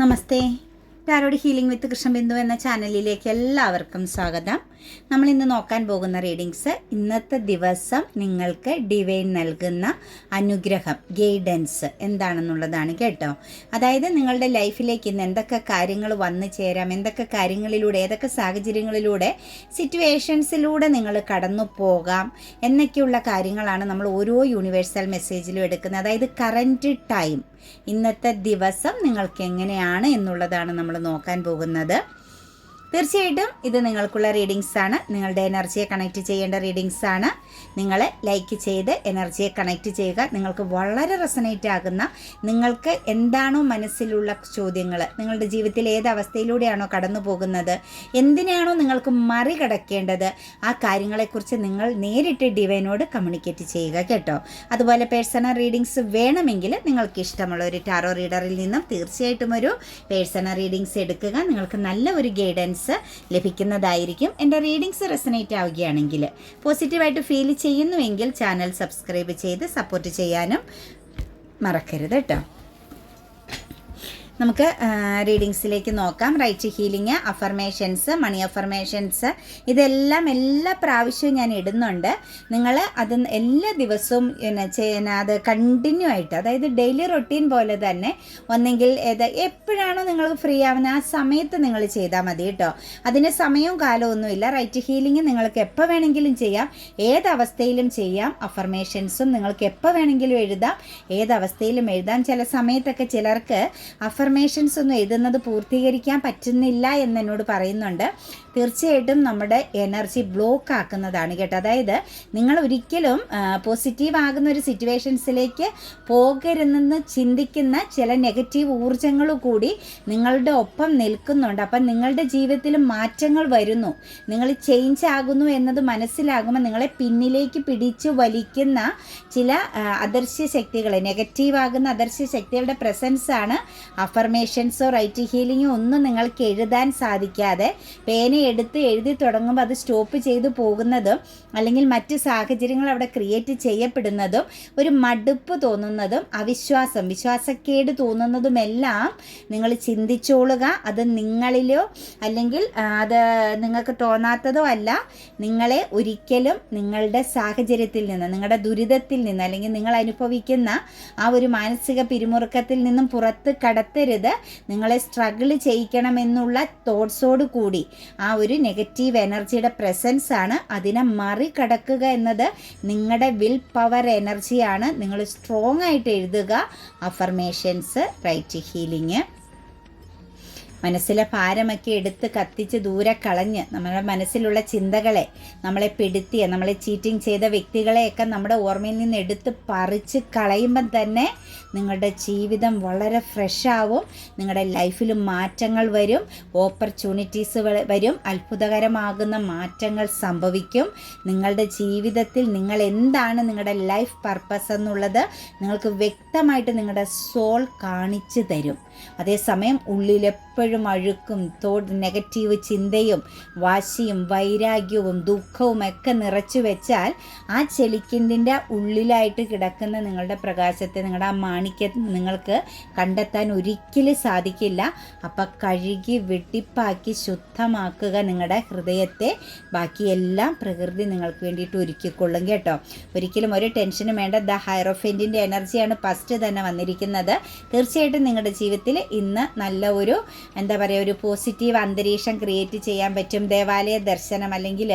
നമസ്തേ. Tarot healing വിത്ത് കൃഷ്ണബിന്ദു എന്ന ചാനലിലേക്ക് എല്ലാവർക്കും സ്വാഗതം. നമ്മൾ ഇന്ന് നോക്കാൻ പോകുന്ന റീഡിങ്സ് ഇന്നത്തെ ദിവസം നിങ്ങൾക്ക് ഡിവൈൻ നൽകുന്ന അനുഗ്രഹം, ഗൈഡൻസ് എന്താണെന്നുള്ളതാണ് കേട്ടോ. അതായത് നിങ്ങളുടെ ലൈഫിലേക്ക് ഇന്ന് എന്തൊക്കെ കാര്യങ്ങൾ വന്നു ചേരാം, എന്തൊക്കെ കാര്യങ്ങളിലൂടെ, ഏതൊക്കെ സാഹചര്യങ്ങളിലൂടെ, സിറ്റുവേഷൻസിലൂടെ നിങ്ങൾ കടന്നു പോകാം എന്നൊക്കെയുള്ള കാര്യങ്ങളാണ് നമ്മൾ ഓരോ യൂണിവേഴ്സൽ മെസ്സേജിലും എടുക്കുന്നത്. അതായത് കറൻറ്റ് ടൈം, ഇന്നത്തെ ദിവസം നിങ്ങൾക്ക് എങ്ങനെയാണ് എന്നുള്ളതാണ് നമ്മൾ നോക്കാൻ പോകുന്നത്. തീർച്ചയായിട്ടും ഇത് നിങ്ങൾക്കുള്ള റീഡിങ്സ് ആണ്. നിങ്ങളുടെ എനർജിയെ കണക്ട് ചെയ്യേണ്ട റീഡിങ്സ് ആണ്. നിങ്ങൾ ലൈക്ക് ചെയ്ത് എനർജിയെ കണക്ട് ചെയ്യുക. നിങ്ങൾക്ക് വളരെ റെസനേറ്റ് ആകുന്ന, നിങ്ങൾക്ക് എന്താണോ മനസ്സിലുള്ള ചോദ്യങ്ങൾ, നിങ്ങളുടെ ജീവിതത്തിൽ ഏത് അവസ്ഥയിലൂടെയാണോ കടന്നു പോകുന്നത്, എന്തിനാണോ നിങ്ങൾക്ക് മറികടക്കേണ്ടത്, ആ കാര്യങ്ങളെക്കുറിച്ച് നിങ്ങൾ നേരിട്ട് ഡിവൈനോട് കമ്മ്യൂണിക്കേറ്റ് ചെയ്യുക കേട്ടോ. അതുപോലെ പേഴ്സണൽ റീഡിങ്സ് വേണമെങ്കിൽ നിങ്ങൾക്ക് ഇഷ്ടമുള്ള ഒരു ടാറോ റീഡറിൽ നിന്നും തീർച്ചയായിട്ടും ഒരു പേഴ്സണൽ റീഡിങ്സ് എടുക്കുക. നിങ്ങൾക്ക് നല്ല ഒരു ഗൈഡൻസ് ലഭിക്കുന്നതായിരിക്കും. എൻ്റെ റീഡിങ്സ് റെസനേറ്റ് ആവുകയാണെങ്കിൽ, പോസിറ്റീവായിട്ട് ഫീൽ ചെയ്യുന്നുവെങ്കിൽ ചാനൽ സബ്സ്ക്രൈബ് ചെയ്ത് സപ്പോർട്ട് ചെയ്യാനും മറക്കരുത് കേട്ടോ. നമുക്ക് റീഡിങ്സിലേക്ക് നോക്കാം. റൈറ്റ് ഹീലിംഗ്, അഫർമേഷൻസ്, മണി അഫർമേഷൻസ്, ഇതെല്ലാം എല്ലാ പ്രാവശ്യവും ഞാൻ ഇടുന്നുണ്ട്. നിങ്ങൾ അത് എല്ലാ ദിവസവും അത് കണ്ടിന്യൂ ആയിട്ട്, അതായത് ഡെയിലി റൊട്ടീൻ പോലെ തന്നെ ഒന്നെങ്കിൽ എപ്പോഴാണോ നിങ്ങൾക്ക് ഫ്രീ ആവുന്ന ആ സമയത്ത് നിങ്ങൾ ചെയ്താൽ മതി കേട്ടോ. അതിന് സമയവും കാലമൊന്നുമില്ല. റൈറ്റ് ഹീലിംഗ് നിങ്ങൾക്ക് എപ്പോൾ വേണമെങ്കിലും ചെയ്യാം, ഏതവസ്ഥയിലും ചെയ്യാം. അഫർമേഷൻസും നിങ്ങൾക്ക് എപ്പോൾ വേണമെങ്കിലും എഴുതാം, ഏതവസ്ഥയിലും എഴുതാം. ചില സമയത്തൊക്കെ ചിലർക്ക് അഫർമേഷൻസ് ഒന്നും എഴുതുന്നത് പൂർത്തീകരിക്കാൻ പറ്റുന്നില്ല എന്നോട് പറയുന്നുണ്ട്. തീർച്ചയായിട്ടും നമ്മുടെ എനർജി ബ്ലോക്ക് ആക്കുന്നതാണ് കേട്ടോ. അതായത് നിങ്ങൾ ഒരിക്കലും പോസിറ്റീവ് ആകുന്ന ഒരു സിറ്റുവേഷൻസിലേക്ക് പോകരുതെന്ന് ചിന്തിക്കുന്ന ചില നെഗറ്റീവ് ഊർജ്ജങ്ങൾ കൂടി നിങ്ങളുടെ ഒപ്പം നിൽക്കുന്നുണ്ട്. അപ്പം നിങ്ങളുടെ ജീവിതത്തിൽ മാറ്റങ്ങൾ വരുന്നു, നിങ്ങൾ ചേഞ്ച് ആകുന്നു എന്നത് മനസ്സിലാകുമ്പോൾ നിങ്ങളെ പിന്നിലേക്ക് പിടിച്ചു വലിക്കുന്ന ചില അദൃശ്യ ശക്തികളെ, നെഗറ്റീവ് ആകുന്ന അദൃശ്യ ശക്തികളുടെ പ്രസൻസാണ് അഫർമേഷൻസോ റൈറ്റ് ഹീലിങ്ങോ ഒന്നും നിങ്ങൾക്ക് എഴുതാൻ സാധിക്കാതെ പേന എടുത്ത് എഴുതി തുടങ്ങുമ്പോൾ അത് സ്റ്റോപ്പ് ചെയ്തു പോകുന്നതും, അല്ലെങ്കിൽ മറ്റ് സാഹചര്യങ്ങൾ അവിടെ ക്രിയേറ്റ് ചെയ്യപ്പെടുന്നതും, ഒരു മടുപ്പ് തോന്നുന്നതും, വിശ്വാസക്കേട് തോന്നുന്നതുമെല്ലാം നിങ്ങൾ ചിന്തിച്ചോളുക. അത് നിങ്ങളിലോ അല്ലെങ്കിൽ അത് നിങ്ങൾക്ക് തോന്നാത്തതോ അല്ല. നിങ്ങളെ ഒരിക്കലും നിങ്ങളുടെ സാഹചര്യത്തിൽ നിന്ന്, നിങ്ങളുടെ ദുരിതത്തിൽ നിന്ന്, അല്ലെങ്കിൽ നിങ്ങൾ അനുഭവിക്കുന്ന ആ ഒരു മാനസിക പിരിമുറുക്കത്തിൽ നിന്നും പുറത്ത് കടത്തരുത്. നിങ്ങളെ സ്ട്രഗിൾ ചെയ്യിക്കണമെന്നുള്ള തോട്ട്സോട് കൂടി ആ ഒരു നെഗറ്റീവ് എനർജിയുടെ പ്രസൻസ് ആണ്. അതിനെ മറികടക്കുക എന്നത് നിങ്ങളുടെ വിൽ പവർ എനർജിയാണ്. നിങ്ങൾ സ്ട്രോങ് ആയിട്ട് എഴുതുക അഫർമേഷൻസ്, റൈറ്റ് ഹീലിംഗ്. മനസ്സിലെ ഭാരമൊക്കെ എടുത്ത് കത്തിച്ച് ദൂരെ കളഞ്ഞ് നമ്മുടെ മനസ്സിലുള്ള ചിന്തകളെ, നമ്മളെ പെടുത്തിയ, നമ്മളെ ചീറ്റിംഗ് ചെയ്ത വ്യക്തികളെയൊക്കെ നമ്മുടെ ഓർമ്മയിൽ നിന്ന് എടുത്ത് പറിച്ച് കളയുമ്പം തന്നെ നിങ്ങളുടെ ജീവിതം വളരെ ഫ്രഷ് ആവും. നിങ്ങളുടെ ലൈഫിൽ മാറ്റങ്ങൾ വരും, ഓപ്പർച്യൂണിറ്റീസ് വരും, അത്ഭുതകരമാകുന്ന മാറ്റങ്ങൾ സംഭവിക്കും. നിങ്ങളുടെ ജീവിതത്തിൽ നിങ്ങൾ എന്താണ് നിങ്ങളുടെ ലൈഫ് പർപ്പസ് എന്നുള്ളത് നിങ്ങൾക്ക് വ്യക്തമായിട്ട് നിങ്ങളുടെ സോൾ കാണിച്ചു തരും. അതേസമയം ഉള്ളിലെപ്പോഴും അഴുക്കും നെഗറ്റീവ് ചിന്തയും വാശിയും വൈരാഗ്യവും ദുഃഖവും ഒക്കെ നിറച്ചു വെച്ചാൽ ആ ചെളിക്കിണ്ടിൻ്റെ ഉള്ളിലായിട്ട് കിടക്കുന്ന നിങ്ങളുടെ പ്രകാശത്തെ, നിങ്ങളുടെ ആ മാണിക്യം നിങ്ങൾക്ക് കണ്ടെത്താൻ ഒരിക്കലും സാധിക്കില്ല. അപ്പം കഴുകി വെട്ടിപ്പാക്കി ശുദ്ധമാക്കുക നിങ്ങളുടെ ഹൃദയത്തെ. ബാക്കിയെല്ലാം പ്രകൃതി നിങ്ങൾക്ക് വേണ്ടിയിട്ട് ഒരുക്കിക്കൊള്ളും കേട്ടോ. ഒരിക്കലും ഒരു ടെൻഷനും വേണ്ട. ദ ഹൈറോഫെൻറ്റിൻ്റെ എനർജിയാണ് ഫസ്റ്റ് തന്നെ വന്നിരിക്കുന്നത്. തീർച്ചയായിട്ടും നിങ്ങളുടെ ജീവിതത്തിൽ ഇന്ന് നല്ല ഒരു ഒരു പോസിറ്റീവ് അന്തരീക്ഷം ക്രിയേറ്റ് ചെയ്യാൻ പറ്റും. ദേവാലയ ദർശനം, അല്ലെങ്കിൽ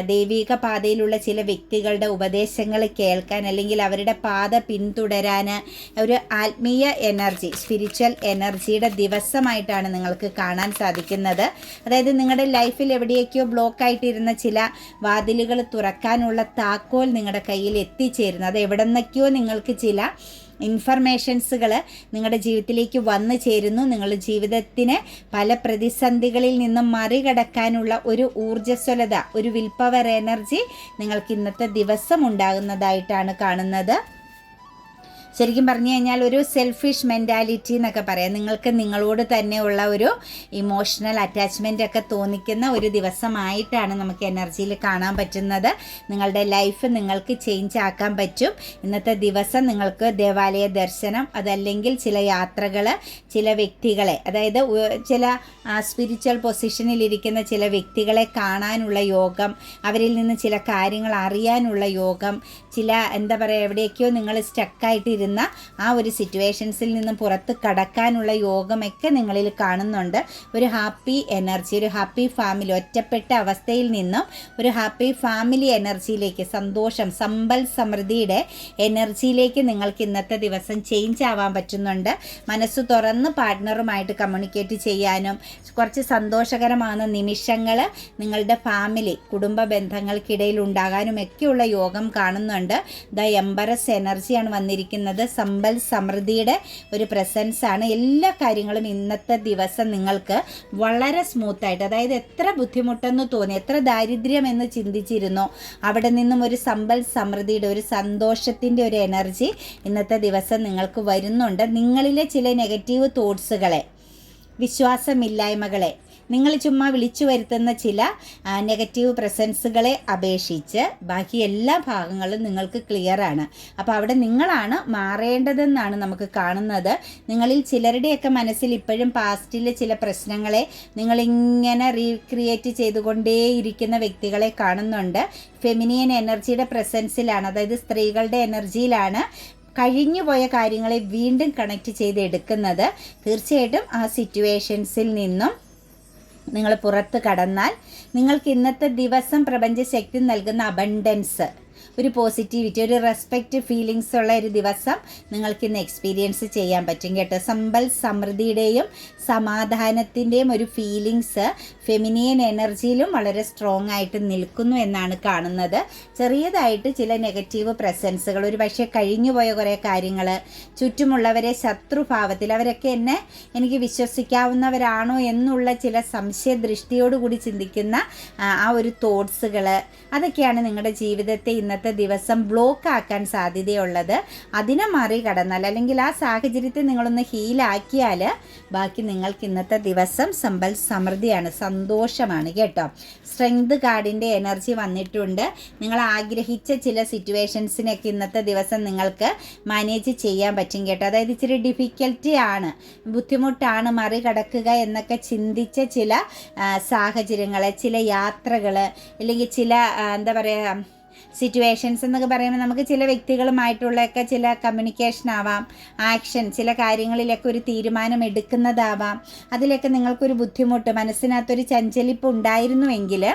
ദൈവിക പാതയിലുള്ള ചില വ്യക്തികളുടെ ഉപദേശങ്ങൾ കേൾക്കാൻ, അല്ലെങ്കിൽ അവരുടെ പാത പിന്തുടരാൻ, ഒരു ആത്മീയ എനർജി, സ്പിരിച്വൽ എനർജിയുടെ ദിവസമായിട്ടാണ് നിങ്ങൾക്ക് കാണാൻ സാധിക്കുന്നത്. അതായത് നിങ്ങളുടെ ലൈഫിൽ എവിടെയൊക്കെയോ ബ്ലോക്കായിട്ടിരുന്ന ചില വാതിലുകൾ തുറക്കാനുള്ള താക്കോൽ നിങ്ങളുടെ കയ്യിൽ എത്തിച്ചേരുന്നു. അത് എവിടെ നിന്നൊക്കെയോ നിങ്ങൾക്ക് ചില ഇൻഫർമേഷൻസുകൾ നിങ്ങളുടെ ജീവിതത്തിലേക്ക് വന്നു ചേരുന്നു. നിങ്ങളുടെ ജീവിതത്തിന് പല പ്രതിസന്ധികളിൽ നിന്നും മറികടക്കാനുള്ള ഒരു ഊർജ്ജസ്വലത, ഒരു വിൽ പവർ എനർജി നിങ്ങൾക്ക് ഇന്നത്തെ ദിവസം ഉണ്ടാകുന്നതായിട്ടാണ് കാണുന്നത്. ശരിക്കും പറഞ്ഞു കഴിഞ്ഞാൽ ഒരു സെൽഫിഷ് മെൻറ്റാലിറ്റി എന്നൊക്കെ പറയാം. നിങ്ങൾക്ക് നിങ്ങളോട് തന്നെ ഉള്ള ഒരു ഇമോഷണൽ അറ്റാച്ച്മെൻ്റ് ഒക്കെ തോന്നിക്കുന്ന ഒരു ദിവസമായിട്ടാണ് നമുക്ക് എനർജിയിൽ കാണാൻ പറ്റുന്നത്. നിങ്ങളുടെ ലൈഫ് നിങ്ങൾക്ക് ചേഞ്ച് ആക്കാൻ പറ്റും. ഇന്നത്തെ ദിവസം നിങ്ങൾക്ക് ദേവാലയ ദർശനം, അതല്ലെങ്കിൽ ചില യാത്രകൾ, ചില വ്യക്തികളെ, അതായത് ചില സ്പിരിച്വൽ പൊസിഷനിലിരിക്കുന്ന ചില വ്യക്തികളെ കാണാനുള്ള യോഗം, അവരിൽ നിന്ന് ചില കാര്യങ്ങൾ അറിയാനുള്ള യോഗം, ചില എന്താ പറയുക എവിടേക്കോ നിങ്ങൾ സ്റ്റക്കായിട്ടിരുന്ന ആ ഒരു സിറ്റുവേഷൻസിൽ നിന്ന് പുറത്ത് കടക്കാനുള്ള യോഗമൊക്കെ നിങ്ങളിൽ കാണുന്നുണ്ട്. ഒരു ഹാപ്പി എനർജി, ഒരു ഹാപ്പി ഫാമിലി, ഒറ്റപ്പെട്ട അവസ്ഥയിൽ നിന്നും ഒരു ഹാപ്പി ഫാമിലി എനർജിയിലേക്ക്, സന്തോഷം, സമ്പൽ സമൃദ്ധിയുടെ എനർജിയിലേക്ക് നിങ്ങൾക്ക് ഇന്നത്തെ ദിവസം ചേഞ്ച് ആവാൻ പറ്റുന്നുണ്ട്. മനസ്സ് തുറന്ന് പാർട്ട്ണറുമായിട്ട് കമ്മ്യൂണിക്കേറ്റ് ചെയ്യാനും കുറച്ച് സന്തോഷകരമാകുന്ന നിമിഷങ്ങൾ നിങ്ങളുടെ ഫാമിലി, കുടുംബ ബന്ധങ്ങൾക്കിടയിൽ ഉണ്ടാകാനും ഒക്കെയുള്ള യോഗം കാണുന്നുണ്ട്. ദ എംബറസ് എനർജിയാണ് വന്നിരിക്കുന്നത്. സമ്പൽ സമൃദ്ധിയുടെ ഒരു പ്രസൻസ് ആണ്. എല്ലാ കാര്യങ്ങളും ഇന്നത്തെ ദിവസം നിങ്ങൾക്ക് വളരെ സ്മൂത്തായിട്ട്, അതായത് എത്ര ബുദ്ധിമുട്ടെന്ന് തോന്നി, എത്ര ദാരിദ്ര്യമെന്ന് ചിന്തിച്ചിരുന്നോ അവിടെ നിന്നും ഒരു സമ്പൽ സമൃദ്ധിയുടെ, ഒരു സന്തോഷത്തിൻ്റെ ഒരു എനർജി ഇന്നത്തെ ദിവസം നിങ്ങൾക്ക് വരുന്നുണ്ട്. നിങ്ങളിലെ ചില നെഗറ്റീവ് തോട്ട്സുകളെ, വിശ്വാസമില്ലായ്മകളെ, നിങ്ങൾ ചുമ്മാ വിളിച്ചു വരുത്തുന്ന ചില നെഗറ്റീവ് പ്രസൻസുകളെ അപേക്ഷിച്ച് ബാക്കി എല്ലാ ഭാഗങ്ങളും നിങ്ങൾക്ക് ക്ലിയറാണ്. അപ്പോൾ അവിടെ നിങ്ങളാണ് മാറേണ്ടതെന്നാണ് നമുക്ക് കാണുന്നത്. നിങ്ങളിൽ ചിലരുടെയൊക്കെ മനസ്സിൽ ഇപ്പോഴും പാസ്റ്റിലെ ചില പ്രശ്നങ്ങളെ നിങ്ങളിങ്ങനെ റീക്രിയേറ്റ് ചെയ്തുകൊണ്ടേയിരിക്കുന്ന വ്യക്തികളെ കാണുന്നുണ്ട്. ഫെമിനിയൻ എനർജിയുടെ പ്രസൻസിലാണ്, അതായത് സ്ത്രീകളുടെ എനർജിയിലാണ് കഴിഞ്ഞുപോയ കാര്യങ്ങളെ വീണ്ടും കണക്റ്റ് ചെയ്തെടുക്കുന്നത്. തീർച്ചയായിട്ടും ആ സിറ്റുവേഷൻസിൽ നിന്നും നിങ്ങൾ പുറത്ത് കടന്നാൽ നിങ്ങൾക്ക് ഇന്നത്തെ ദിവസം പ്രപഞ്ചശക്തി നൽകുന്ന അബണ്ടൻസ്, ഒരു പോസിറ്റിവിറ്റി, ഒരു റെസ്പെക്റ്റ് ഫീലിങ്സ് ഉള്ള ഒരു ദിവസം നിങ്ങൾക്കിന്ന് എക്സ്പീരിയൻസ് ചെയ്യാൻ പറ്റും കേട്ടോ. സമ്പൽ സമൃദ്ധിയുടെയും സമാധാനത്തിൻ്റെയും ഒരു ഫീലിങ്സ് ഫെമിനിയൻ എനർജിയിലും വളരെ സ്ട്രോങ് ആയിട്ട് നിൽക്കുന്നു എന്നാണ് കാണുന്നത്. ചെറിയതായിട്ട് ചില നെഗറ്റീവ് പ്രസൻസുകൾ, ഒരു പക്ഷേ കഴിഞ്ഞുപോയ കുറേ കാര്യങ്ങൾ, ചുറ്റുമുള്ളവരെ ശത്രുഭാവത്തിൽ, അവരൊക്കെ എനിക്ക് വിശ്വസിക്കാവുന്നവരാണോ എന്നുള്ള ചില സംശയദൃഷ്ടിയോടുകൂടി ചിന്തിക്കുന്ന ആ ഒരു തോട്ട്സുകൾ, അതൊക്കെയാണ് നിങ്ങളുടെ ജീവിതത്തെ ഇന്നത്തെ ദിവസം ബ്ലോക്ക് ആക്കാൻ സാധ്യതയുള്ളത്. അതിനെ മറികടന്നാൽ, അല്ലെങ്കിൽ ആ സാഹചര്യത്തെ നിങ്ങളൊന്ന് ഹീലാക്കിയാൽ ബാക്കി നിങ്ങൾക്ക് ഇന്നത്തെ ദിവസം സമ്പൽ സമൃദ്ധിയാണ്, സന്തോഷമാണ് കേട്ടോ. സ്ട്രെങ്ത് കാർഡിൻ്റെ എനർജി വന്നിട്ടുണ്ട്. നിങ്ങൾ ആഗ്രഹിച്ച ചില സിറ്റുവേഷൻസിനൊക്കെ ഇന്നത്തെ ദിവസം നിങ്ങൾക്ക് മാനേജ് ചെയ്യാൻ പറ്റും കേട്ടോ. അതായത് ഇച്ചിരി ഡിഫിക്കൽറ്റി ആണ്, ബുദ്ധിമുട്ടാണ് മറികടക്കുക എന്നൊക്കെ ചിന്തിച്ച ചില സാഹചര്യങ്ങൾ, ചില യാത്രകൾ, അല്ലെങ്കിൽ ചില എന്താ പറയുക സിറ്റുവേഷൻസ് എന്നൊക്കെ പറയുമ്പോൾ നമുക്ക് ചില വ്യക്തികളുമായിട്ടുള്ളൊക്കെ ചില കമ്മ്യൂണിക്കേഷൻ ആവാം, ആക്ഷൻ, ചില കാര്യങ്ങളിലൊക്കെ ഒരു തീരുമാനം എടുക്കുന്നതാവാം. അതിലൊക്കെ നിങ്ങൾക്കൊരു ബുദ്ധിമുട്ട്, മനസ്സിനകത്തൊരു ചഞ്ചലിപ്പ് ഉണ്ടായിരുന്നുവെങ്കിൽ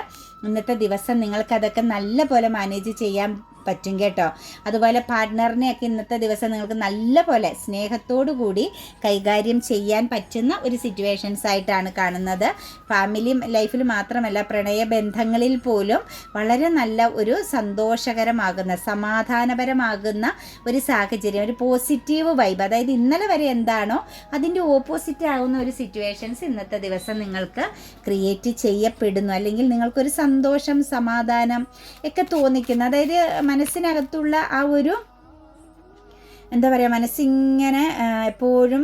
ഇന്നത്തെ ദിവസം നിങ്ങൾക്കതൊക്കെ നല്ല പോലെ മാനേജ് ചെയ്യാൻ പറ്റും കേട്ടോ. അതുപോലെ പാർട്ട്ണറിനെയൊക്കെ ഇന്നത്തെ ദിവസം നിങ്ങൾക്ക് നല്ല പോലെ സ്നേഹത്തോടു കൂടി കൈകാര്യം ചെയ്യാൻ പറ്റുന്ന ഒരു സിറ്റുവേഷൻസ് ആയിട്ടാണ് കാണുന്നത്. ഫാമിലി ലൈഫിൽ മാത്രമല്ല, പ്രണയബന്ധങ്ങളിൽ പോലും വളരെ നല്ല ഒരു സന്തോഷകരമാകുന്ന, സമാധാനപരമാകുന്ന ഒരു സാഹചര്യം, ഒരു പോസിറ്റീവ് വൈബ്, അതായത് ഇന്നലെ വരെ എന്താണോ അതിൻ്റെ ഓപ്പോസിറ്റ് ആകുന്ന ഒരു സിറ്റുവേഷൻസ് ഇന്നത്തെ ദിവസം നിങ്ങൾക്ക് ക്രിയേറ്റ് ചെയ്യപ്പെടുന്നു. അല്ലെങ്കിൽ നിങ്ങൾക്കൊരു സന്തോഷം, സമാധാനം ഒക്കെ തോന്നിക്കുന്ന, അതായത് മനസ്സിനകത്തുള്ള ആ ഒരു എന്താ പറയുക, മനസ്സിങ്ങനെ എപ്പോഴും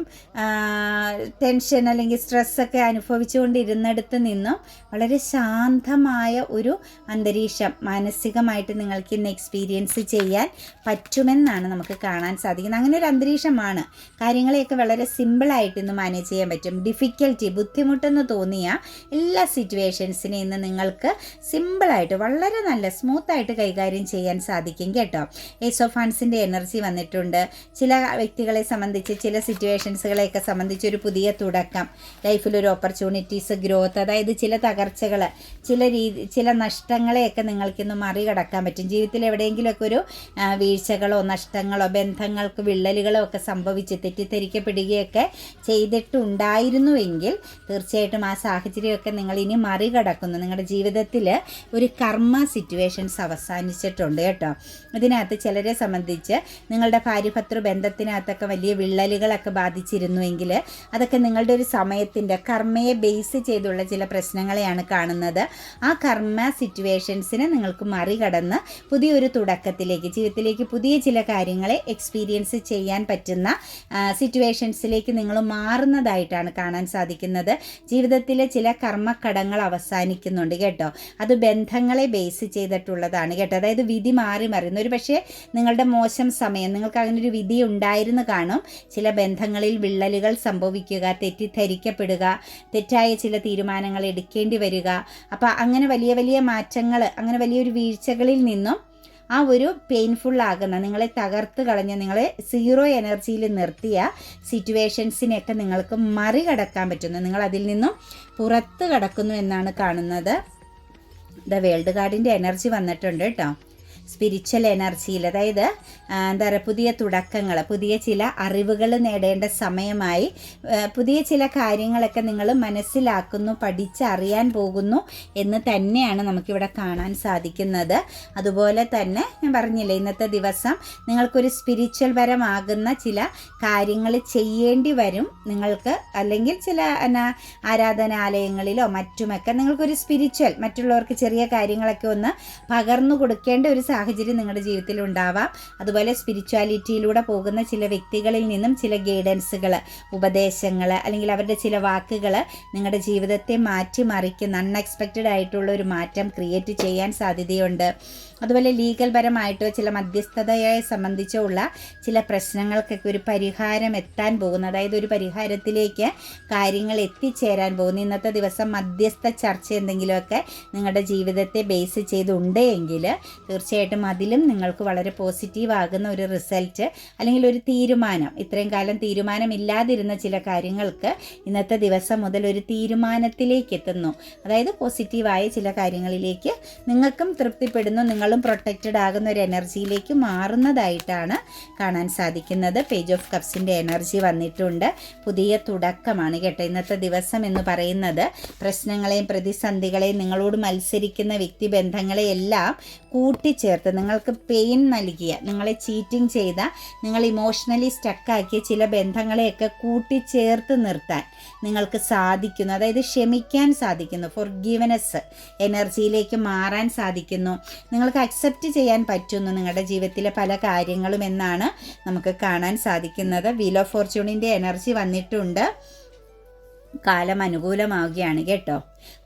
ടെൻഷൻ അല്ലെങ്കിൽ സ്ട്രെസ്സൊക്കെ അനുഭവിച്ചുകൊണ്ടിരുന്നിടത്ത് നിന്നും വളരെ ശാന്തമായ ഒരു അന്തരീക്ഷം മാനസികമായിട്ട് നിങ്ങൾക്ക് ഇന്ന് എക്സ്പീരിയൻസ് ചെയ്യാൻ പറ്റുമെന്നാണ് നമുക്ക് കാണാൻ സാധിക്കുന്നത്. അങ്ങനെ ഒരു അന്തരീക്ഷമാണ്. കാര്യങ്ങളെയൊക്കെ വളരെ സിമ്പിളായിട്ട് ഇന്ന് മാനേജ് ചെയ്യാൻ പറ്റും. ഡിഫിക്കൽറ്റി, ബുദ്ധിമുട്ടെന്ന് തോന്നിയ എല്ലാ സിറ്റുവേഷൻസിനെ ഇന്ന് നിങ്ങൾക്ക് സിമ്പിളായിട്ട് വളരെ നല്ല സ്മൂത്തായിട്ട് കൈകാര്യം ചെയ്യാൻ സാധിക്കും കേട്ടോ. ഏസ് ഓഫ് ഹാൻഡ്സിൻ്റെ എനർജി വന്നിട്ടുണ്ട്. ചില വ്യക്തികളെ സംബന്ധിച്ച്, ചില സിറ്റുവേഷൻസുകളെയൊക്കെ സംബന്ധിച്ച് ഒരു പുതിയ തുടക്കം, ലൈഫിലൊരു ഓപ്പർച്യൂണിറ്റീസ്, ഗ്രോത്ത്, അതായത് ചില തകർച്ചകൾ, ചില നഷ്ടങ്ങളെയൊക്കെ നിങ്ങൾക്കിന്ന് മറികടക്കാൻ പറ്റും. ജീവിതത്തിൽ എവിടെയെങ്കിലുമൊക്കെ ഒരു വീഴ്ചകളോ നഷ്ടങ്ങളോ ബന്ധങ്ങൾക്ക് വിള്ളലുകളോ ഒക്കെ സംഭവിച്ച് തെറ്റിദ്ധരിക്കപ്പെടുകയൊക്കെ ചെയ്തിട്ടുണ്ടായിരുന്നുവെങ്കിൽ തീർച്ചയായിട്ടും ആ സാഹചര്യമൊക്കെ നിങ്ങൾ ഇനി മറികടക്കുന്നു. നിങ്ങളുടെ ജീവിതത്തിൽ ഒരു കർമ്മ സിറ്റുവേഷൻസ് അവസാനിച്ചിട്ടുണ്ട് കേട്ടോ. ഇതിനകത്ത് ചിലരെ സംബന്ധിച്ച് നിങ്ങളുടെ ഭാര്യ ബന്ധത്തിനകത്തൊക്കെ വലിയ വിള്ളലുകളൊക്കെ ബാധിച്ചിരുന്നുവെങ്കിൽ അതൊക്കെ നിങ്ങളുടെ ഒരു സമയത്തിൻ്റെ കർമ്മയെ ബേസ് ചെയ്തുള്ള ചില പ്രശ്നങ്ങളെയാണ് കാണുന്നത്. ആ കർമ്മ സിറ്റുവേഷൻസിനെ നിങ്ങൾക്ക് മറികടന്ന് പുതിയൊരു തുടക്കത്തിലേക്ക്, ജീവിതത്തിലേക്ക് പുതിയ ചില കാര്യങ്ങളെ എക്സ്പീരിയൻസ് ചെയ്യാൻ പറ്റുന്ന സിറ്റുവേഷൻസിലേക്ക് നിങ്ങൾ മാറുന്നതായിട്ടാണ് കാണാൻ സാധിക്കുന്നത്. ജീവിതത്തിലെ ചില കർമ്മക്കടങ്ങൾ അവസാനിക്കുന്നുണ്ട് കേട്ടോ. അത് ബന്ധങ്ങളെ ബേസ് ചെയ്തിട്ടുള്ളതാണ് കേട്ടോ. അതായത് വിധി മാറി മറിയുന്നു. ഒരു പക്ഷേ നിങ്ങളുടെ മോശം സമയം, നിങ്ങൾക്ക് അങ്ങനെ ഒരു വിധി ഉണ്ടായിരുന്നു കാണും. ചില ബന്ധങ്ങളിൽ വിള്ളലുകൾ സംഭവിക്കുക, തെറ്റിദ്ധരിക്കപ്പെടുക, തെറ്റായ ചില തീരുമാനങ്ങൾ എടുക്കേണ്ടി വരിക. അപ്പോൾ അങ്ങനെ വലിയ വലിയ മാറ്റങ്ങൾ, അങ്ങനെ വലിയൊരു വീഴ്ചകളിൽ നിന്നും ആ ഒരു പെയിൻഫുള്ളാകുന്ന, നിങ്ങളെ തകർത്ത് കളഞ്ഞ് നിങ്ങളെ സീറോ എനർജിയിൽ നിർത്തിയ സിറ്റുവേഷൻസിനെയൊക്കെ നിങ്ങൾക്ക് മറികടക്കാൻ പറ്റുന്നു. നിങ്ങൾ അതിൽ നിന്നും പുറത്ത് കടക്കുന്നു എന്നാണ് കാണുന്നത്. വേൾഡ് കാർഡിൻ്റെ എനർജി വന്നിട്ടുണ്ട് കേട്ടോ. സ്പിരിച്വൽ എനർജിയിൽ, അതായത് എന്താ പറയുക, പുതിയ തുടക്കങ്ങൾ, പുതിയ ചില അറിവുകൾ നേടേണ്ട സമയമായി. പുതിയ ചില കാര്യങ്ങളൊക്കെ നിങ്ങൾ മനസ്സിലാക്കുന്നു, പഠിച്ചറിയാൻ പോകുന്നു എന്ന് തന്നെയാണ് നമുക്കിവിടെ കാണാൻ സാധിക്കുന്നത്. അതുപോലെ തന്നെ ഞാൻ പറഞ്ഞില്ലേ, ഇന്നത്തെ ദിവസം നിങ്ങൾക്കൊരു സ്പിരിച്വൽ പരമാകുന്ന ചില കാര്യങ്ങൾ ചെയ്യേണ്ടി വരും നിങ്ങൾക്ക്. അല്ലെങ്കിൽ ചില ആരാധനാലയങ്ങളിലോ മറ്റുമൊക്കെ നിങ്ങൾക്കൊരു സ്പിരിച്വൽ, മറ്റുള്ളവർക്ക് ചെറിയ കാര്യങ്ങളൊക്കെ ഒന്ന് പകർന്നു കൊടുക്കേണ്ട ഒരു സാഹചര്യം നിങ്ങളുടെ ജീവിതത്തിൽ ഉണ്ടാവാം. അതുപോലെ സ്പിരിച്വാലിറ്റിയിലൂടെ പോകുന്ന ചില വ്യക്തികളിൽ നിന്നും ചില ഗൈഡൻസുകൾ, ഉപദേശങ്ങൾ, അല്ലെങ്കിൽ അവരുടെ ചില വാക്കുകൾ നിങ്ങളുടെ ജീവിതത്തെ മാറ്റിമറിക്കുന്ന അൺഎക്സ്പെക്റ്റഡ് ആയിട്ടുള്ള ഒരു മാറ്റം ക്രിയേറ്റ് ചെയ്യാൻ സാധ്യതയുണ്ട്. അതുപോലെ ലീഗൽ പരമായിട്ടോ ചില മധ്യസ്ഥതയെ സംബന്ധിച്ചോ ഉള്ള ചില പ്രശ്നങ്ങൾക്കൊക്കെ ഒരു പരിഹാരം എത്താൻ പോകുന്നു. അതായത് ഒരു പരിഹാരത്തിലേക്ക് കാര്യങ്ങൾ എത്തിച്ചേരാൻ പോകുന്നു. ഇന്നത്തെ ദിവസം മധ്യസ്ഥ ചർച്ച എന്തെങ്കിലുമൊക്കെ നിങ്ങളുടെ ജീവിതത്തെ ബേസ് ചെയ്തുണ്ട് എങ്കിൽ തീർച്ചയായിട്ടും അതിലും നിങ്ങൾക്ക് വളരെ പോസിറ്റീവ് ആകുന്ന ഒരു റിസൾട്ട്, അല്ലെങ്കിൽ ഒരു തീരുമാനം, ഇത്രയും കാലം തീരുമാനമില്ലാതിരുന്ന ചില കാര്യങ്ങൾക്ക് ഇന്നത്തെ ദിവസം മുതൽ ഒരു തീരുമാനത്തിലേക്ക് എത്തുന്നു. അതായത് പോസിറ്റീവായ ചില കാര്യങ്ങളിലേക്ക് നിങ്ങൾക്കും തൃപ്തിപ്പെടുന്നു, നിങ്ങളും പ്രൊട്ടക്റ്റഡ് ആകുന്ന ഒരു എനർജിയിലേക്ക് മാറുന്നതായിട്ടാണ് കാണാൻ സാധിക്കുന്നത്. പേജ് ഓഫ് കപ്സിൻ്റെ എനർജി വന്നിട്ടുണ്ട്. പുതിയ തുടക്കമാണ് കേട്ടോ ഇന്നത്തെ ദിവസം എന്ന് പറയുന്നത്. പ്രശ്നങ്ങളെയും പ്രതിസന്ധികളെയും നിങ്ങളോട് മത്സരിക്കുന്ന വ്യക്തിബന്ധങ്ങളെയെല്ലാം കൂട്ടിച്ചേർത്ത്, നിങ്ങൾക്ക് പെയിൻ നൽകിയ, നിങ്ങളെ ചീറ്റിംഗ് ചെയ്ത, നിങ്ങൾ ഇമോഷണലി സ്റ്റക്കാക്കിയ ചില ബന്ധങ്ങളെയൊക്കെ കൂട്ടിച്ചേർത്ത് നിർത്താൻ നിങ്ങൾക്ക് സാധിക്കുന്നു. അതായത് ക്ഷമിക്കാൻ സാധിക്കുന്നു. ഫോർഗീവ്നെസ് എനർജിയിലേക്ക് മാറാൻ സാധിക്കുന്നു. നിങ്ങൾക്ക് അക്സെപ്റ്റ് ചെയ്യാൻ പറ്റുന്നു നിങ്ങളുടെ ജീവിതത്തിലെ പല കാര്യങ്ങളും എന്നാണ് നമുക്ക് കാണാൻ സാധിക്കുന്നത്. വീൽ ഓഫ് ഫോർച്യൂണിൻ്റെ എനർജി വന്നിട്ടുണ്ട്. കാലം അനുകൂലമാവുകയാണ് കേട്ടോ.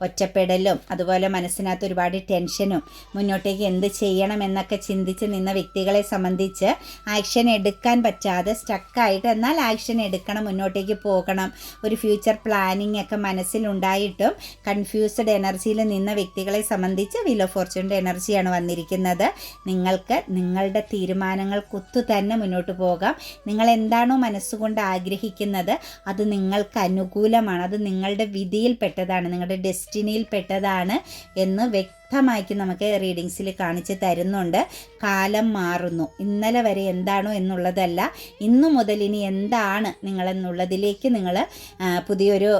ഒറ്റപ്പെടലും അതുപോലെ മനസ്സിനകത്ത് ഒരുപാട് ടെൻഷനും, മുന്നോട്ടേക്ക് എന്ത് ചെയ്യണമെന്നൊക്കെ ചിന്തിച്ച് നിന്ന വ്യക്തികളെ സംബന്ധിച്ച് ആക്ഷൻ എടുക്കാൻ പറ്റാതെ സ്റ്റക്കായിട്ട്, എന്നാൽ ആക്ഷൻ എടുക്കണം, മുന്നോട്ടേക്ക് പോകണം, ഒരു ഫ്യൂച്ചർ പ്ലാനിങ് ഒക്കെ മനസ്സിലുണ്ടായിട്ടും കൺഫ്യൂസ്ഡ് എനർജിയിൽ നിന്ന വ്യക്തികളെ സംബന്ധിച്ച് വീൽ ഓഫ് ഫോർച്യൂണിൻ്റെ എനർജിയാണ് വന്നിരിക്കുന്നത്. നിങ്ങൾക്ക് നിങ്ങളുടെ തീരുമാനങ്ങൾക്കൊത്തു തന്നെ മുന്നോട്ട് പോകാം. നിങ്ങൾ എന്താണോ മനസ്സുകൊണ്ട് ആഗ്രഹിക്കുന്നത് അത് നിങ്ങൾക്ക് അനുകൂലമാണ്, അത് നിങ്ങളുടെ വിധിയിൽപ്പെട്ടതാണ്, നിങ്ങളുടെ ഡെസ്റ്റിനിയിൽപ്പെട്ടതാണ് എന്ന് വ്യക്തമാക്കി നമുക്ക് റീഡിങ്സിൽ കാണിച്ച് തരുന്നുണ്ട്. കാലം മാറുന്നു. ഇന്നലെ വരെ എന്താണോ എന്നുള്ളതല്ല, ഇന്നു മുതൽ ഇനി എന്താണ് നിങ്ങളെന്നുള്ളതിലേക്ക് നിങ്ങൾ പുതിയൊരു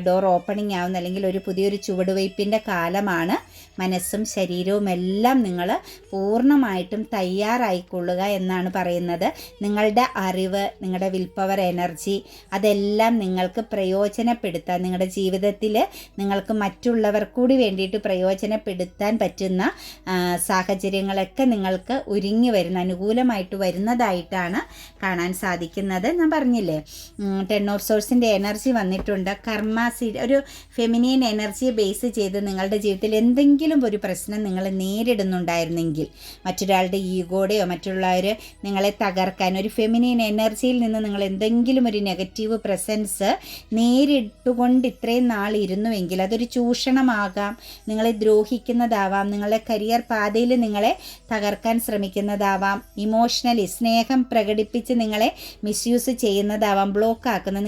ഡോർ ഓപ്പണിംഗ് ആവുന്ന, അല്ലെങ്കിൽ ഒരു പുതിയൊരു ചുവടുവയ്പ്പിൻ്റെ കാലമാണ്. മനസ്സും ശരീരവും എല്ലാം നിങ്ങൾ പൂർണ്ണമായിട്ടും തയ്യാറായിക്കൊള്ളുക എന്നാണ് പറയുന്നത്. നിങ്ങളുടെ അറിവ്, നിങ്ങളുടെ വിൽ പവർ എനർജി, അതെല്ലാം നിങ്ങൾക്ക് പ്രയോജനപ്പെടുത്താൻ, നിങ്ങളുടെ ജീവിതത്തിൽ നിങ്ങൾക്ക് മറ്റുള്ളവർ കൂടി വേണ്ടിയിട്ട് പ്രയോജനപ്പെടുത്താൻ പറ്റുന്ന സാഹചര്യങ്ങളൊക്കെ നിങ്ങൾക്ക് ഒരുങ്ങി വരുന്ന, അനുകൂലമായിട്ട് വരുന്നതായിട്ടാണ് കാണാൻ സാധിക്കുന്നത്. ഞാൻ പറഞ്ഞില്ലേ, 10 ഓഫ് സോഴ്സിൻ്റെ എനർജി വന്നിട്ടുണ്ട്. ഒരു ഫെമിനിയൻ എനർജിയെ ബേസ് ചെയ്ത് നിങ്ങളുടെ ജീവിതത്തിൽ എന്തെങ്കിലും ഒരു പ്രശ്നം നിങ്ങൾ നേരിടുന്നുണ്ടായിരുന്നെങ്കിൽ, മറ്റൊരാളുടെ ഈഗോടെയോ മറ്റുള്ളവർ നിങ്ങളെ തകർക്കാൻ, ഒരു ഫെമിനിയൻ എനർജിയിൽ നിന്ന് നിങ്ങൾ എന്തെങ്കിലും ഒരു നെഗറ്റീവ് പ്രസൻസ് നേരിട്ടുകൊണ്ട് ഇത്രയും നാൾ ഇരുന്നുവെങ്കിൽ അതൊരു ചൂഷണമാകാം, നിങ്ങളെ ദ്രോഹിക്കുന്നതാവാം, നിങ്ങളുടെ കരിയർ പാതയിൽ നിങ്ങളെ തകർക്കാൻ ശ്രമിക്കുന്നതാവാം, ഇമോഷണലി സ്നേഹം പ്രകടിപ്പിച്ച് നിങ്ങളെ മിസ്യൂസ് ചെയ്യുന്നതാവാം, ബ്ലോക്ക് ആക്കുന്ന,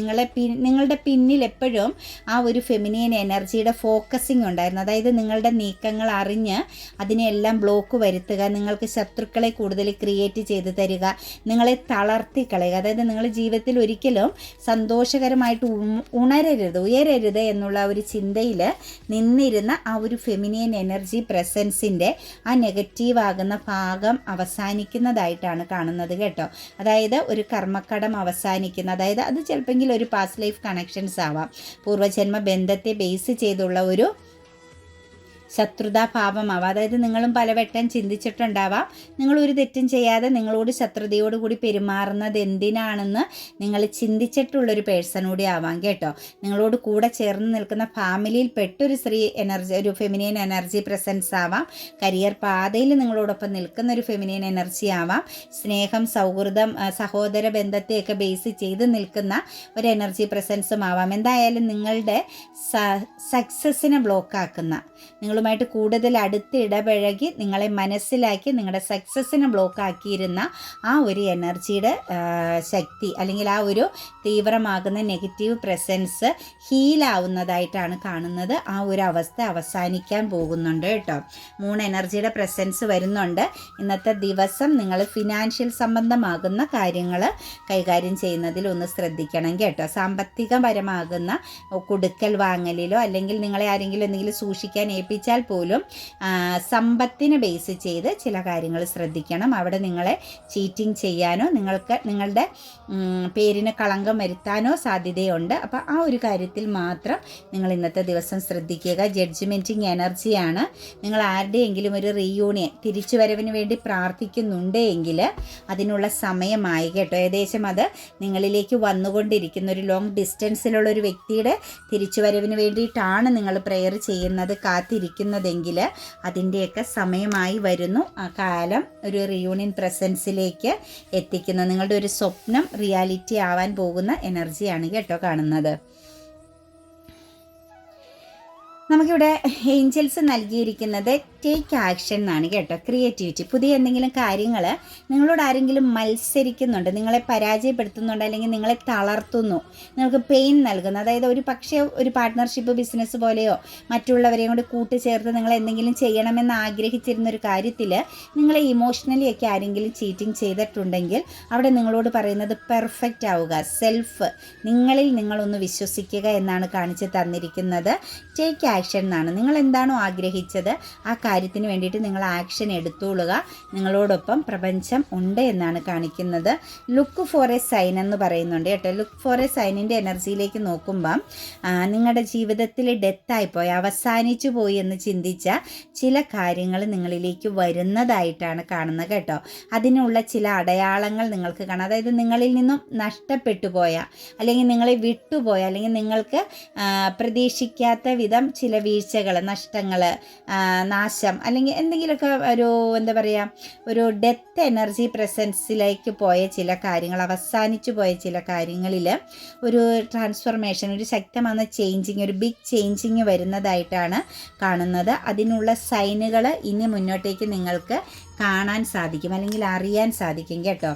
നിങ്ങളുടെ പിന്നിൽ എപ്പോഴും ആ ഒരു ഫെമിനിയൻ എനർജിയുടെ ഫോക്കസിങ് ഉണ്ടായിരുന്നു. അതായത് നിങ്ങളുടെ നീക്കങ്ങൾ അറിഞ്ഞ് അതിനെല്ലാം ബ്ലോക്ക് വരുത്തുക, നിങ്ങൾക്ക് ശത്രുക്കളെ കൂടുതൽ ക്രിയേറ്റ് ചെയ്ത് തരിക, നിങ്ങളെ തളർത്തി കളയുക. അതായത് നിങ്ങൾ ജീവിതത്തിൽ ഒരിക്കലും സന്തോഷകരമായിട്ട് ഉയരരുത് എന്നുള്ള ഒരു ചിന്തയിൽ നിന്നിരുന്ന ആ ഒരു ഫെമിനിയൻ എനർജി എനർജി പ്രസൻസിൻ്റെ ആ നെഗറ്റീവ് ആകുന്ന ഭാഗം അവസാനിക്കുന്നതായിട്ടാണ് കാണുന്നത് കേട്ടോ. അതായത് ഒരു കർമ്മക്കടം അവസാനിക്കുന്ന, അതായത് അത് ചിലപ്പോൾ ഒരു പാസ്റ്റ് ലൈഫ് കണക്ഷൻസ് ആവാം, പൂർവ്വജന്മ ബന്ധത്തെ ബേസ് ചെയ്തുള്ള ഒരു ശത്രുതാഭാവമാവാം. അതായത് നിങ്ങളും പലവട്ടം ചിന്തിച്ചിട്ടുണ്ടാവാം, നിങ്ങളൊരു തെറ്റും ചെയ്യാതെ നിങ്ങളോട് ശത്രുതയോടുകൂടി പെരുമാറുന്നത് എന്തിനാണെന്ന് നിങ്ങൾ ചിന്തിച്ചിട്ടുള്ളൊരു പേഴ്സൺ കൂടി ആവാം കേട്ടോ. നിങ്ങളോട് കൂടെ ചേർന്ന് നിൽക്കുന്ന ഫാമിലിയിൽ പെട്ടൊരു സ്ത്രീ എനർജി, ഒരു ഫെമിനിയൻ എനർജി പ്രസൻസ് ആവാം. കരിയർ പാതയിൽ നിങ്ങളോടൊപ്പം നിൽക്കുന്ന ഒരു ഫെമിനിയൻ എനർജി ആവാം. സ്നേഹം, സൗഹൃദം, സഹോദര ബന്ധത്തെയൊക്കെ ബേസ് ചെയ്ത് നിൽക്കുന്ന ഒരു എനർജി പ്രസൻസും ആവാം. എന്തായാലും നിങ്ങളുടെ സക്സസ്സിനെ ബ്ലോക്കാക്കുന്ന, നിങ്ങളുമായിട്ട് കൂടുതൽ അടുത്ത് ഇടപഴകി നിങ്ങളെ മനസ്സിലാക്കി നിങ്ങളുടെ സക്സസ്സിനെ ബ്ലോക്കാക്കിയിരുന്ന ആ ഒരു എനർജിയുടെ ശക്തി, അല്ലെങ്കിൽ ആ ഒരു തീവ്രമാകുന്ന നെഗറ്റീവ് പ്രസൻസ് ഹീലാവുന്നതായിട്ടാണ് കാണുന്നത്. ആ ഒരു അവസ്ഥ അവസാനിക്കാൻ പോകുന്നുണ്ട് കേട്ടോ. 3 എനർജിയുടെ പ്രസൻസ് വരുന്നുണ്ട്. ഇന്നത്തെ ദിവസം നിങ്ങൾ ഫിനാൻഷ്യൽ സംബന്ധമാകുന്ന കാര്യങ്ങൾ കൈകാര്യം ചെയ്യുന്നതിൽ ഒന്ന് ശ്രദ്ധിക്കണം കേട്ടോ. സാമ്പത്തികപരമാകുന്ന കൊടുക്കൽ വാങ്ങലിലോ അല്ലെങ്കിൽ നിങ്ങളെ ആരെങ്കിലും എന്തെങ്കിലും സൂക്ഷിക്കാൻ ഏൽപ്പിച്ചാൽ പോലും സമ്പത്തിനെ ബേസ് ചെയ്ത് ചില കാര്യങ്ങൾ ശ്രദ്ധിക്കണം. അവിടെ നിങ്ങളെ ചീറ്റിംഗ് ചെയ്യാനോ നിങ്ങളുടെ പേരിന് കളങ്കം വരുത്താനോ സാധ്യതയുണ്ട്. അപ്പോൾ ആ ഒരു കാര്യത്തിൽ മാത്രം നിങ്ങൾ ഇന്നത്തെ ദിവസം ശ്രദ്ധിക്കുക. ജഡ്ജ്മെൻറ്റിങ് എനർജിയാണ്. നിങ്ങൾ ആരുടെയെങ്കിലും ഒരു റീയൂണിയൻ, തിരിച്ചുവരവിന് വേണ്ടി പ്രാർത്ഥിക്കുന്നുണ്ടെങ്കിൽ അതിനുള്ള സമയമായി കേട്ടോ. ഏകദേശം അത് നിങ്ങളിലേക്ക് വന്നുകൊണ്ടിരിക്കുന്ന ഒരു ലോങ് ഡിസ്റ്റൻസിലുള്ള ഒരു വ്യക്തിയുടെ തിരിച്ചുവരവിന് വേണ്ടിയിട്ടാണ് നിങ്ങൾ പ്രെയർ ചെയ്യുന്നത്, കാത്തിരിക്കുന്നതെങ്കിൽ അതിൻ്റെയൊക്കെ സമയമായി വരുന്നു. ആ കാലം ഒരു റിയൂണിയൻ പ്രസൻസിലേക്ക് എത്തിക്കുന്ന നിങ്ങളുടെ ഒരു സ്വപ്നം റിയാലിറ്റി ആവാൻ പോകുന്ന എനർജിയാണ് കേട്ടോ കാണുന്നത്. നമുക്കിവിടെ ഏഞ്ചൽസ് നൽകിയിരിക്കുന്നത് ടേക്ക് ആക്ഷൻ എന്നാണ് കേട്ടോ. ക്രിയേറ്റിവിറ്റി, പുതിയ എന്തെങ്കിലും കാര്യങ്ങൾ നിങ്ങളോട് ആരെങ്കിലും മത്സരിക്കുന്നുണ്ട്, നിങ്ങളെ പരാജയപ്പെടുത്തുന്നുണ്ട്, അല്ലെങ്കിൽ നിങ്ങളെ തളർത്തുന്നു, നിങ്ങൾക്ക് പെയിൻ നൽകുന്നു. അതായത് ഒരു പക്ഷേ ഒരു പാർട്ട്ണർഷിപ്പ് ബിസിനസ് പോലെയോ മറ്റുള്ളവരെയും കൂടി കൂട്ടിച്ചേർത്ത് നിങ്ങൾ എന്തെങ്കിലും ചെയ്യണമെന്ന് ആഗ്രഹിച്ചിരുന്ന ഒരു കാര്യത്തിൽ നിങ്ങളെ ഇമോഷണലി ഒക്കെ ആരെങ്കിലും ചീറ്റിംഗ് ചെയ്തിട്ടുണ്ടെങ്കിൽ അവിടെ നിങ്ങളോട് പറയുന്നത് പെർഫെക്റ്റ് ആവുക, സെൽഫ്, നിങ്ങളിൽ നിങ്ങളൊന്ന് വിശ്വസിക്കുക എന്നാണ് കാണിച്ച് തന്നിരിക്കുന്നത്. ടേക്ക് ആക്ഷൻ എന്നാണ്. നിങ്ങൾ എന്താണോ ആഗ്രഹിച്ചത് ആ കാര്യത്തിന് വേണ്ടിയിട്ട് നിങ്ങൾ ആക്ഷൻ എടുത്തോളുക. നിങ്ങളോടൊപ്പം പ്രപഞ്ചം ഉണ്ട് എന്നാണ് കാണിക്കുന്നത്. ലുക്ക് ഫോർ എ സൈൻ എന്ന് പറയുന്നുണ്ട് കേട്ടോ. ലുക്ക് ഫോർ എ സൈനിൻ്റെ എനർജിയിലേക്ക് നോക്കുമ്പം നിങ്ങളുടെ ജീവിതത്തിൽ ഡെത്തായിപ്പോയി, അവസാനിച്ചു പോയി എന്ന് ചിന്തിച്ച ചില കാര്യങ്ങൾ നിങ്ങളിലേക്ക് വരുന്നതായിട്ടാണ് കാണുന്നത് കേട്ടോ. അതിനുള്ള ചില അടയാളങ്ങൾ നിങ്ങൾക്ക് കാണാം. അതായത് നിങ്ങളിൽ നിന്നും നഷ്ടപ്പെട്ടു പോയ, അല്ലെങ്കിൽ നിങ്ങളെ വിട്ടുപോയ, അല്ലെങ്കിൽ നിങ്ങൾക്ക് പ്രതീക്ഷിക്കാത്ത വിധം ചില വീഴ്ചകൾ, നഷ്ടങ്ങൾ, നാശം, അല്ലെങ്കിൽ എന്തെങ്കിലുമൊക്കെ ഒരു എന്താ പറയുക, ഒരു ഡെത്ത് എനർജി പ്രസൻസിലേക്ക് പോയ ചില കാര്യങ്ങൾ, അവസാനിച്ചു പോയ ചില കാര്യങ്ങളിൽ ഒരു ട്രാൻസ്ഫോർമേഷൻ, ഒരു ശക്തമായ ചേഞ്ചിങ്, ഒരു ബിഗ് ചേഞ്ചിങ് വരുന്നതായിട്ടാണ് കാണുന്നത്. അതിനുള്ള സൈനുകൾ ഇനി മുന്നോട്ടേക്ക് നിങ്ങൾക്ക് കാണാൻ സാധിക്കും, അല്ലെങ്കിൽ അറിയാൻ സാധിക്കും കേട്ടോ.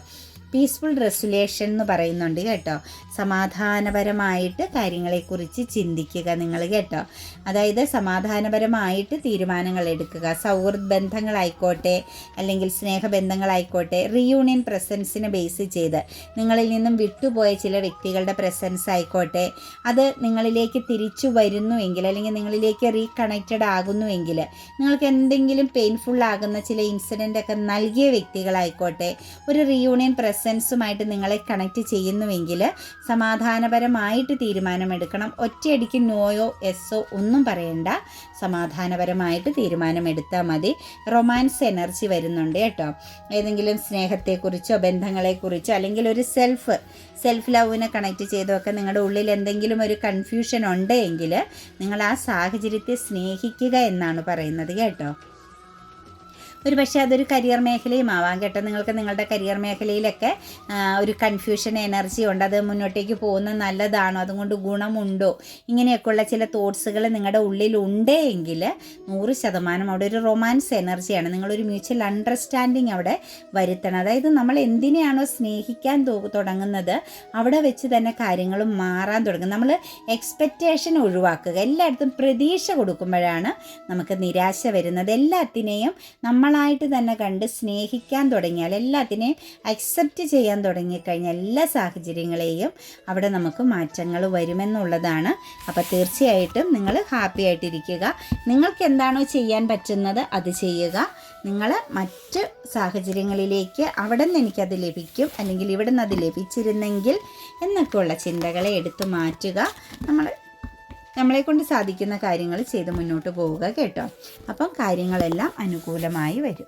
പീസ്ഫുൾ റെസൊല്യൂഷൻ എന്ന് പറയുന്നുണ്ട് കേട്ടോ. സമാധാനപരമായിട്ട് കാര്യങ്ങളെക്കുറിച്ച് ചിന്തിക്കുക നിങ്ങൾ കേട്ടോ. അതായത് സമാധാനപരമായിട്ട് തീരുമാനങ്ങൾ എടുക്കുക. സൗഹൃദ ബന്ധങ്ങളായിക്കോട്ടെ അല്ലെങ്കിൽ സ്നേഹബന്ധങ്ങളായിക്കോട്ടെ, റീയൂണിയൻ പ്രസൻസിനെ ബേസ് ചെയ്ത് നിങ്ങളിൽ നിന്നും വിട്ടുപോയ ചില വ്യക്തികളുടെ പ്രസൻസ് ആയിക്കോട്ടെ, അത് നിങ്ങളിലേക്ക് തിരിച്ചു വരുന്നുവെങ്കിൽ, അല്ലെങ്കിൽ നിങ്ങളിലേക്ക് റീകണക്റ്റഡ് ആകുന്നുവെങ്കിൽ, നിങ്ങൾക്ക് എന്തെങ്കിലും പെയിൻഫുൾ ആകുന്ന ചില ഇൻസിഡൻ്റ് ഒക്കെ നൽകിയ വ്യക്തികളായിക്കോട്ടെ, ഒരു റീയൂണിയൻ പ്രസൻസുമായിട്ട് നിങ്ങളെ കണക്റ്റ് ചെയ്യുന്നുവെങ്കിൽ സമാധാനപരമായിട്ട് തീരുമാനമെടുക്കണം. ഒറ്റയടിക്ക് നോയോ എസ്സോ ഒന്നും പറയണ്ട, സമാധാനപരമായിട്ട് തീരുമാനമെടുത്താൽ മതി. റൊമാൻസ് എനർജി വരുന്നുണ്ട് കേട്ടോ. ഏതെങ്കിലും സ്നേഹത്തെക്കുറിച്ചോ ബന്ധങ്ങളെക്കുറിച്ചോ അല്ലെങ്കിൽ ഒരു സെൽഫ് ലവിനെ കണക്റ്റ് ചെയ്തൊക്കെ നിങ്ങളുടെ ഉള്ളിൽ എന്തെങ്കിലും ഒരു കൺഫ്യൂഷൻ ഉണ്ടെങ്കിൽ നിങ്ങൾ ആ സാഹചര്യത്തെ സ്നേഹിക്കുക എന്നാണ് പറയുന്നത് കേട്ടോ. ഒരു പക്ഷേ അതൊരു കരിയർ മേഖലയും ആവാം കേട്ടോ. നിങ്ങൾക്ക് നിങ്ങളുടെ കരിയർ മേഖലയിലൊക്കെ ഒരു കൺഫ്യൂഷൻ എനർജി ഉണ്ട്. അത് മുന്നോട്ടേക്ക് പോകുന്നത് നല്ലതാണോ, അതുകൊണ്ട് ഗുണമുണ്ടോ, ഇങ്ങനെയൊക്കെയുള്ള ചില തോട്ട്സുകൾ നിങ്ങളുടെ ഉള്ളിലുണ്ട് എങ്കിൽ 100% അവിടെ ഒരു റൊമാൻസ് എനർജിയാണ്. നിങ്ങളൊരു മ്യൂച്വൽ അണ്ടർസ്റ്റാൻഡിങ് അവിടെ വരുത്തണം. അതായത് നമ്മൾ എന്തിനെയാണോ സ്നേഹിക്കാൻ തുടങ്ങുന്നത് അവിടെ വെച്ച് തന്നെ കാര്യങ്ങൾ മാറാൻ തുടങ്ങും. നമ്മൾ എക്സ്പെക്റ്റേഷൻ ഒഴിവാക്കുക. എല്ലായിടത്തും പ്രതീക്ഷ കൊടുക്കുമ്പോഴാണ് നമുക്ക് നിരാശ വരുന്നത്. എല്ലാത്തിനെയും നമ്മൾ നമ്മളായിട്ട് തന്നെ കണ്ട് സ്നേഹിക്കാൻ തുടങ്ങിയാൽ, എല്ലാത്തിനെയും അക്സെപ്റ്റ് ചെയ്യാൻ തുടങ്ങിക്കഴിഞ്ഞാൽ എല്ലാ സാഹചര്യങ്ങളെയും അവിടെ നമുക്ക് മാറ്റങ്ങൾ വരുമെന്നുള്ളതാണ്. അപ്പോൾ തീർച്ചയായിട്ടും നിങ്ങൾ ഹാപ്പി ആയിട്ടിരിക്കുക. നിങ്ങൾക്ക് എന്താണോ ചെയ്യാൻ പറ്റുന്നത് അത് ചെയ്യുക. നിങ്ങൾ മറ്റ് സാഹചര്യങ്ങളിലേക്ക് അവിടെ നിന്ന് എനിക്കത് ലഭിക്കും, അല്ലെങ്കിൽ ഇവിടെ നിന്ന് അത് ലഭിച്ചിരുന്നെങ്കിൽ എന്നൊക്കെയുള്ള ചിന്തകളെ എടുത്തു മാറ്റുക. നമ്മളെക്കൊണ്ട് സാധിക്കുന്ന കാര്യങ്ങൾ ചെയ്ത് മുന്നോട്ട് പോവുക കേട്ടോ. അപ്പം കാര്യങ്ങളെല്ലാം അനുകൂലമായി വരും.